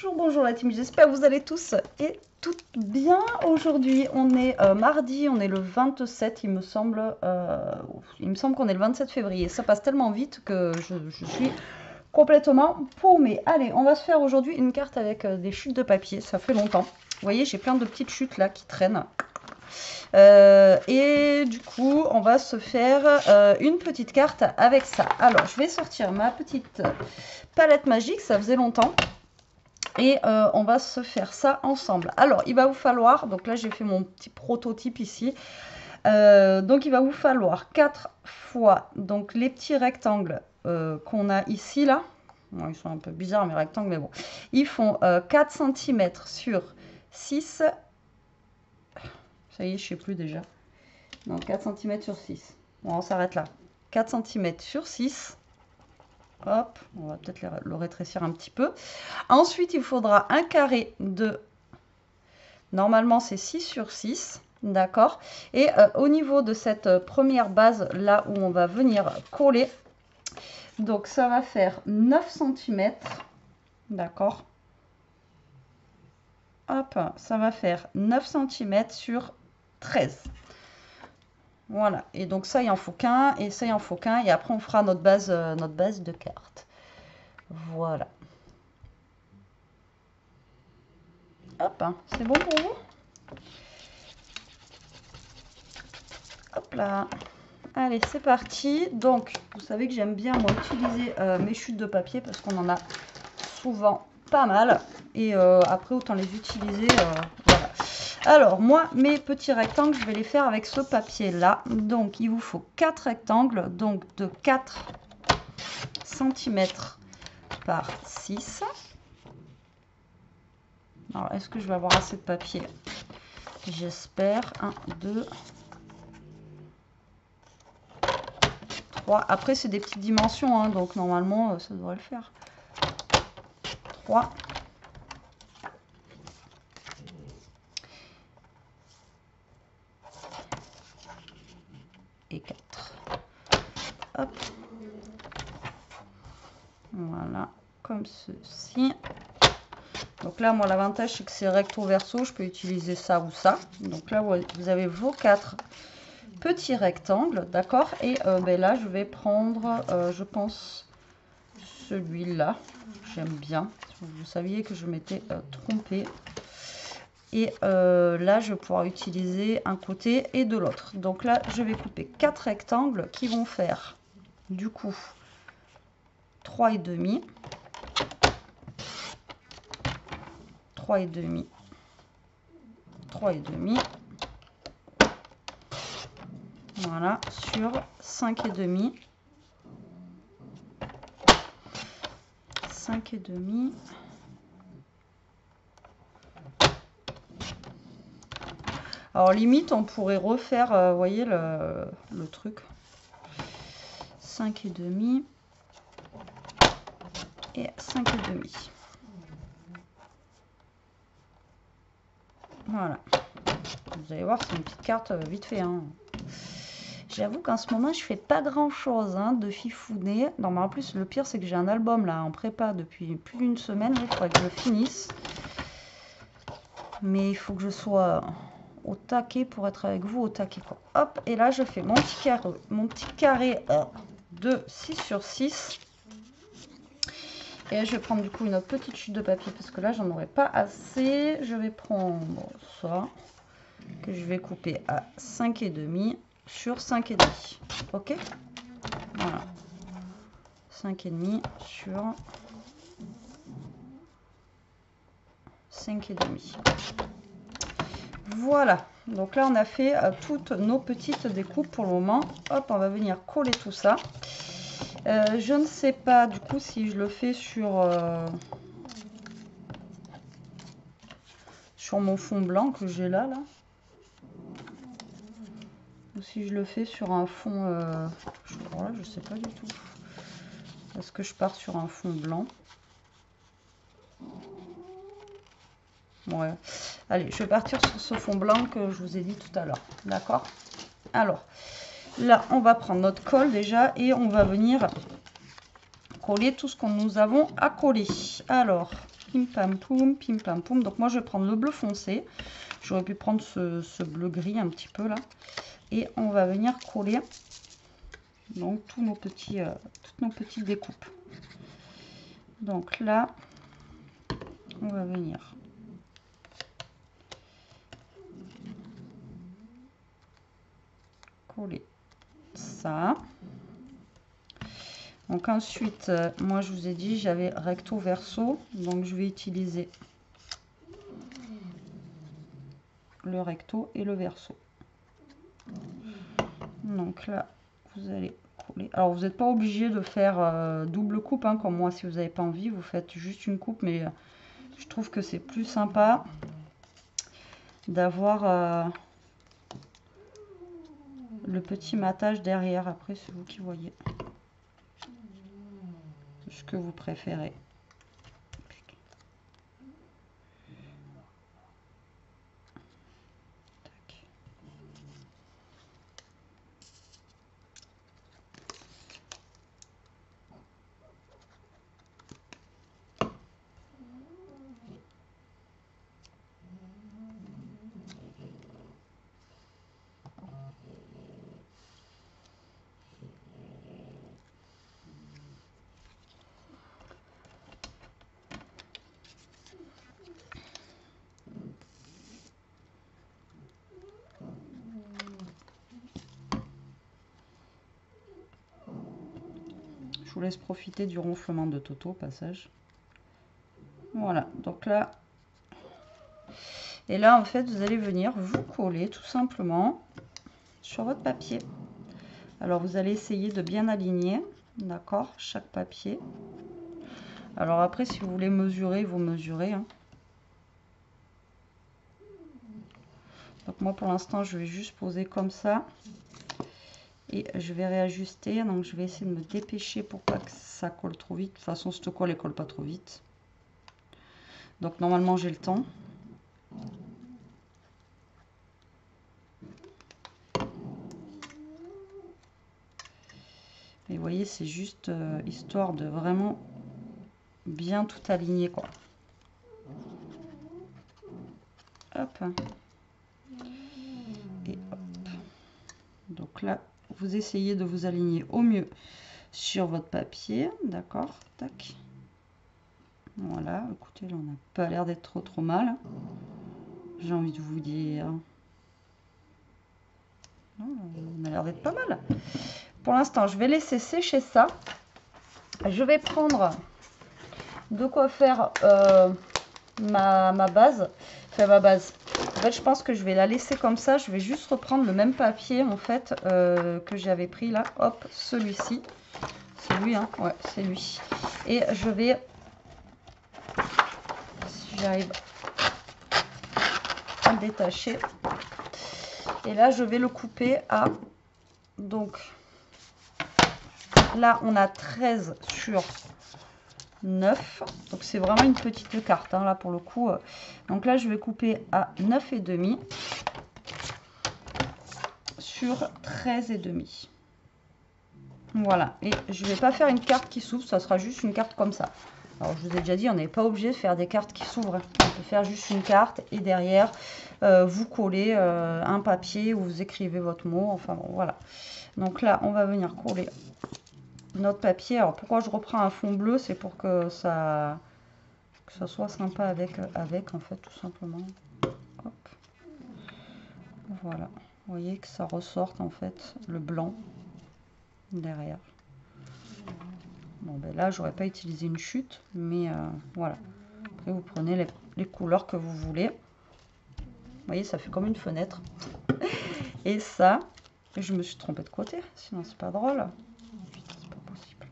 Bonjour la team, j'espère que vous allez tous et toutes bien. Aujourd'hui on est mardi, on est le 27 il me semble qu'on est le 27 février. Ça passe tellement vite que je suis complètement paumée. Allez, on va se faire aujourd'hui une carte avec des chutes de papier, ça fait longtemps. Vous voyez, j'ai plein de petites chutes là qui traînent. Et du coup, on va se faire une petite carte avec ça. Alors, je vais sortir ma petite palette magique, ça faisait longtemps. Et on va se faire ça ensemble. Alors, il va vous falloir, donc là j'ai fait mon petit prototype ici. Donc il va vous falloir 4 fois donc les petits rectangles qu'on a ici là. Bon, ils sont un peu bizarres mes rectangles, mais bon. Ils font 4 cm sur 6. Ça y est, je ne sais plus déjà. Non, 4 cm sur 6. Bon, on s'arrête là. 4 cm sur 6. Hop, on va peut-être le rétrécir un petit peu. Ensuite, il faudra un carré de... Normalement, c'est 6 sur 6. D'accord. Et au niveau de cette première base, là où on va venir coller, donc ça va faire 9 cm. D'accord. Hop, ça va faire 9 cm sur 13. Voilà, et donc ça il en faut qu'un, et ça il en faut qu'un, et après on fera notre base de carte. Voilà. Hop, hein, c'est bon pour vous? Hop là. Allez, c'est parti. Donc, vous savez que j'aime bien moi utiliser mes chutes de papier parce qu'on en a souvent pas mal. Et après, autant les utiliser. Voilà. Alors, moi, mes petits rectangles, je vais les faire avec ce papier-là. Donc, il vous faut 4 rectangles, donc de 4 cm par 6. Alors, est-ce que je vais avoir assez de papier? J'espère. 1, 2, 3. Après, c'est des petites dimensions, hein, donc normalement, ça devrait le faire. 3. Et 4. Hop. Voilà, comme ceci. Donc là, moi, l'avantage, c'est que c'est recto verso. Je peux utiliser ça ou ça. Donc là, vous avez vos 4 petits rectangles, d'accord? Et ben là, je vais prendre, je pense, celui-là. J'aime bien. Vous saviez que je m'étais trompée. Et là, je vais pouvoir utiliser un côté et de l'autre. Donc là, je vais couper 4 rectangles qui vont faire, du coup, 3,5. 3,5. 3,5. Voilà, sur 5,5. 5,5. Alors limite, on pourrait refaire, vous voyez, le truc. 5,5 et 5,5. Voilà. Vous allez voir, c'est une petite carte vite fait. Hein. J'avoue qu'en ce moment, je fais pas grand-chose hein, de fifouner. Non, mais en plus, le pire, c'est que j'ai un album là en prépa depuis plus d'une semaine. Il faudrait que je le finisse. Mais il faut que je sois au taquet pour être avec vous au taquet. Quoi. Hop, et là, je fais mon petit carré de 6 sur 6. Et je vais prendre du coup une autre petite chute de papier parce que là, j'en aurai pas assez. Je vais prendre ça que je vais couper à 5,5 sur 5,5. Ok, voilà. 5,5 sur 5,5. Voilà, donc là on a fait toutes nos petites découpes pour le moment. Hop, on va venir coller tout ça. Je ne sais pas du coup si je le fais sur mon fond blanc que j'ai là, ou si je le fais sur un fond je sais pas du tout. Est-ce que je pars sur un fond blanc? Ouais. Allez, je vais partir sur ce fond blanc que je vous ai dit tout à l'heure. D'accord? Alors, là, on va prendre notre colle déjà et on va venir coller tout ce que nous avons à coller. Alors, Pim pam poum, pim pam poum. Donc moi je vais prendre le bleu foncé. J'aurais pu prendre ce bleu gris un petit peu là. Et on va venir coller donc toutes nos petites découpes. Donc là, on va venir coller ça. Donc ensuite, moi je vous ai dit, j'avais recto verso, donc je vais utiliser le recto et le verso. Donc là, vous allez coller. Alors vous n'êtes pas obligé de faire double coupe, hein, comme moi. Si vous n'avez pas envie, vous faites juste une coupe, mais je trouve que c'est plus sympa d'avoir le petit matage derrière. Après, c'est vous qui voyez ce que vous préférez. Je vous laisse profiter du ronflement de Toto au passage. Voilà, donc là, et là en fait vous allez venir vous coller tout simplement sur votre papier. Alors vous allez essayer de bien aligner, d'accord, chaque papier. Alors après, si vous voulez mesurer, vous mesurez, hein. Donc moi pour l'instant je vais juste poser comme ça. Et je vais réajuster, donc je vais essayer de me dépêcher pour pas que ça colle trop vite. De toute façon, cette colle, elle colle pas trop vite. Donc normalement, j'ai le temps. Et vous voyez, c'est juste histoire de vraiment bien tout aligner, quoi. Hop. Et hop. Donc là, vous essayez de vous aligner au mieux sur votre papier, d'accord, tac. Voilà, écoutez, là on n'a pas l'air d'être trop mal, j'ai envie de vous dire. Non, on a l'air d'être pas mal. Pour l'instant, je vais laisser sécher ça. Je vais prendre de quoi faire ma base. Enfin, ma base. En fait, je pense que je vais la laisser comme ça. Je vais juste reprendre le même papier, en fait, que j'avais pris là. Hop, celui-ci. C'est lui, hein. Ouais, c'est lui. Et je vais, si j'arrive à le détacher. Et là, je vais le couper à... Donc, là, on a 13 sur 9. Donc, c'est vraiment une petite carte, hein, là, pour le coup. Donc là, je vais couper à 9,5 sur 13,5. Voilà. Et je ne vais pas faire une carte qui s'ouvre. Ça sera juste une carte comme ça. Alors, je vous ai déjà dit, on n'est pas obligé de faire des cartes qui s'ouvrent. On peut faire juste une carte et derrière, vous collez un papier où vous écrivez votre mot. Enfin, bon, voilà. Donc là, on va venir coller notre papier. Alors, pourquoi je reprends un fond bleu? C'est pour que ça soit sympa avec, en fait, tout simplement. Hop. Voilà. Vous voyez que ça ressorte, en fait, le blanc derrière. Bon, ben là, j'aurais pas utilisé une chute, mais voilà. Après, vous prenez les couleurs que vous voulez. Vous voyez, ça fait comme une fenêtre. Et ça, je me suis trompée de côté, sinon c'est pas drôle. Putain, c'est pas possible.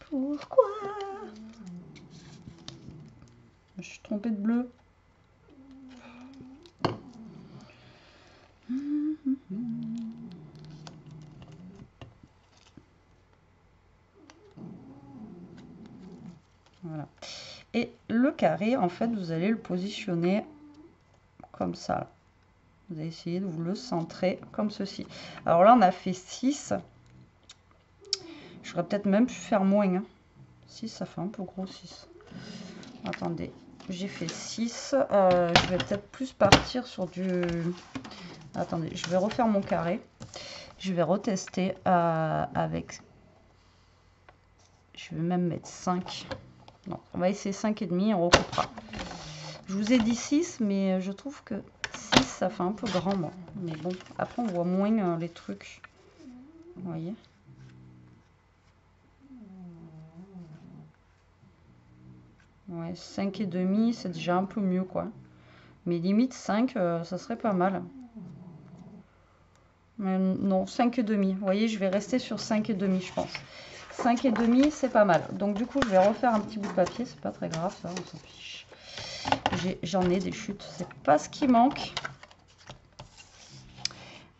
Pourquoi? Je me suis trompée de bleu. Voilà. Et le carré, en fait, vous allez le positionner comme ça. Vous allez essayer de vous le centrer comme ceci. Alors là, on a fait 6. J'aurais peut-être même pu faire moins. Hein. 6, ça fait un peu gros, 6. Attendez, j'ai fait 6. Je vais peut-être plus partir sur du... Attendez, je vais refaire mon carré. Je vais retester avec... Je vais même mettre 5. Non, on va essayer 5,5, on recoupera. Je vous ai dit 6, mais je trouve que 6, ça fait un peu grand, moi. Mais bon, après, on voit moins les trucs. Vous voyez? Ouais, 5,5, c'est déjà un peu mieux, quoi. Mais limite, 5, ça serait pas mal. Mais non, 5,5. Vous voyez, je vais rester sur 5,5, je pense. 5,5, c'est pas mal. Donc, du coup, je vais refaire un petit bout de papier. C'est pas très grave, ça, on s'en fiche. J'en ai des chutes. C'est pas ce qui manque.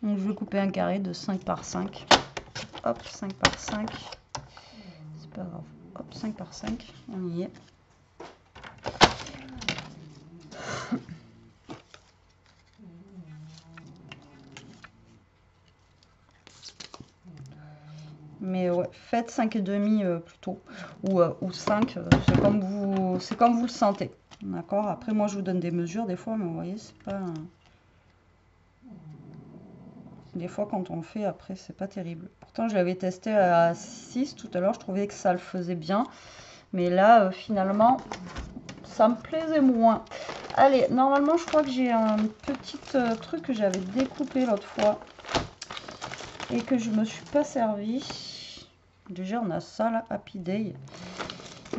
Donc, je vais couper un carré de 5 par 5. Hop, 5 par 5. C'est pas grave. Hop, 5 par 5. On y est. Mais ouais, faites 5,5 plutôt. Ou 5, c'est comme vous le sentez. D'accord? Après, moi, je vous donne des mesures des fois, mais vous voyez, c'est pas... Des fois, quand on le fait, après, c'est pas terrible. Pourtant, je l'avais testé à 6 tout à l'heure. Je trouvais que ça le faisait bien. Mais là, finalement, ça me plaisait moins. Allez, normalement, je crois que j'ai un petit truc que j'avais découpé l'autre fois. Et que je me suis pas servi. Déjà, on a ça, là, Happy Day.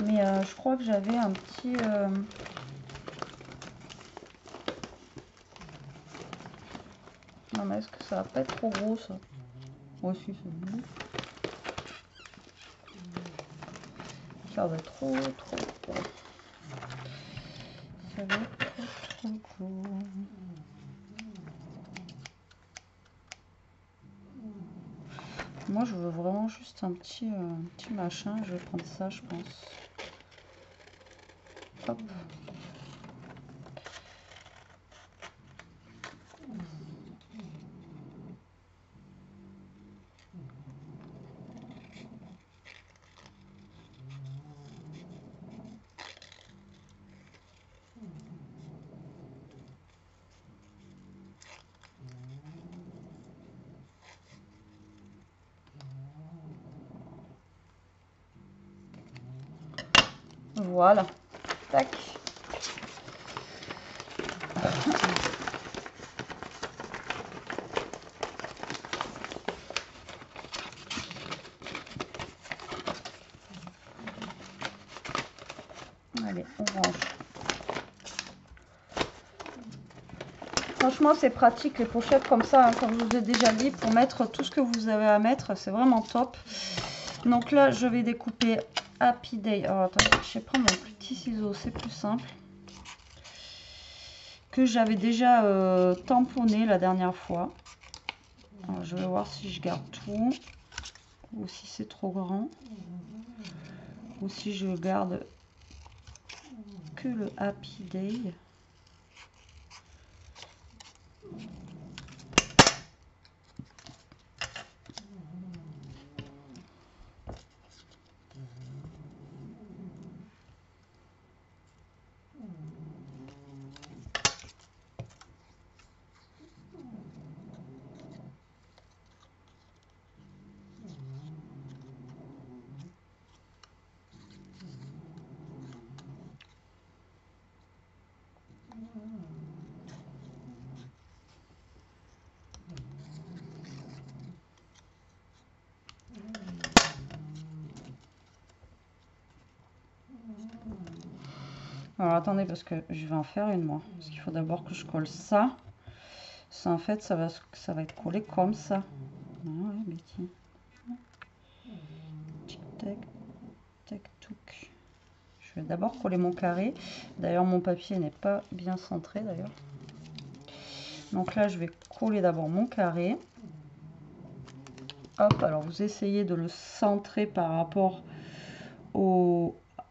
Mais je crois que j'avais un petit... Non, mais est-ce que ça va pas être trop gros, ça? Oh, si, c'est bon. Ça va être trop gros. Ça va être trop gros. Moi, je veux vraiment juste un petit machin. Je vais prendre ça, je pense. Hop. Voilà. Tac. Allez, on range. Franchement, c'est pratique les pochettes comme ça, hein, comme je vous ai déjà dit, pour mettre tout ce que vous avez à mettre. C'est vraiment top. Donc là, je vais découper Happy Day. Alors, attendez, je vais prendre mon petit ciseau, c'est plus simple. Que j'avais déjà tamponné la dernière fois. Alors, je vais voir si je garde tout. Ou si c'est trop grand. Ou si je garde que le Happy Day. Alors attendez, parce que je vais en faire une moi. Parce qu'il faut d'abord que je colle ça. Ça en fait, ça va être collé comme ça. Ah ouais, mais tiens. Tic tac, tac touc. Je vais d'abord coller mon carré. D'ailleurs, mon papier n'est pas bien centré d'ailleurs. Donc là, je vais coller d'abord mon carré. Hop, alors vous essayez de le centrer par rapport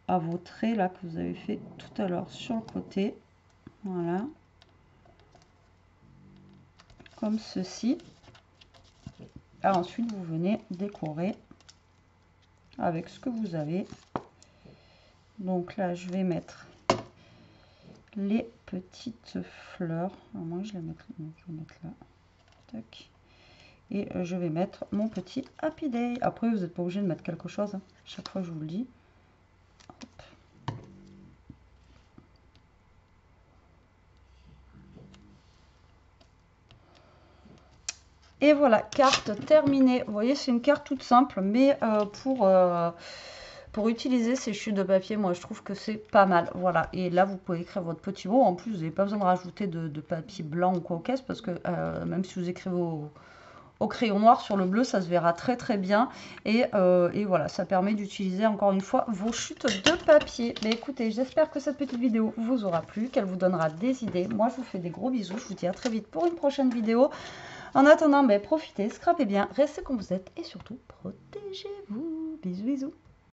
à vos traits là que vous avez fait tout à l'heure sur le côté. Voilà. Comme ceci. Et ensuite, vous venez décorer avec ce que vous avez. Donc là, je vais mettre les petites fleurs. Alors moi je vais mettre, non, je vais mettre là. Tac. Et je vais mettre mon petit Happy Day. Après vous n'êtes pas obligé de mettre quelque chose, hein. Chaque fois je vous le dis. Hop. Et voilà, carte terminée. Vous voyez, c'est une carte toute simple, mais pour utiliser ces chutes de papier, moi je trouve que c'est pas mal. Voilà, et là vous pouvez écrire votre petit mot. En plus, vous n'avez pas besoin de rajouter de papier blanc ou quoi au caisse, parce que même si vous écrivez au crayon noir sur le bleu, ça se verra très très bien. Et voilà, ça permet d'utiliser encore une fois vos chutes de papier. Mais écoutez, j'espère que cette petite vidéo vous aura plu, qu'elle vous donnera des idées. Moi, je vous fais des gros bisous. Je vous dis à très vite pour une prochaine vidéo. En attendant, profitez, scrapez bien, restez comme vous êtes et surtout, protégez-vous. Bisous, bisous.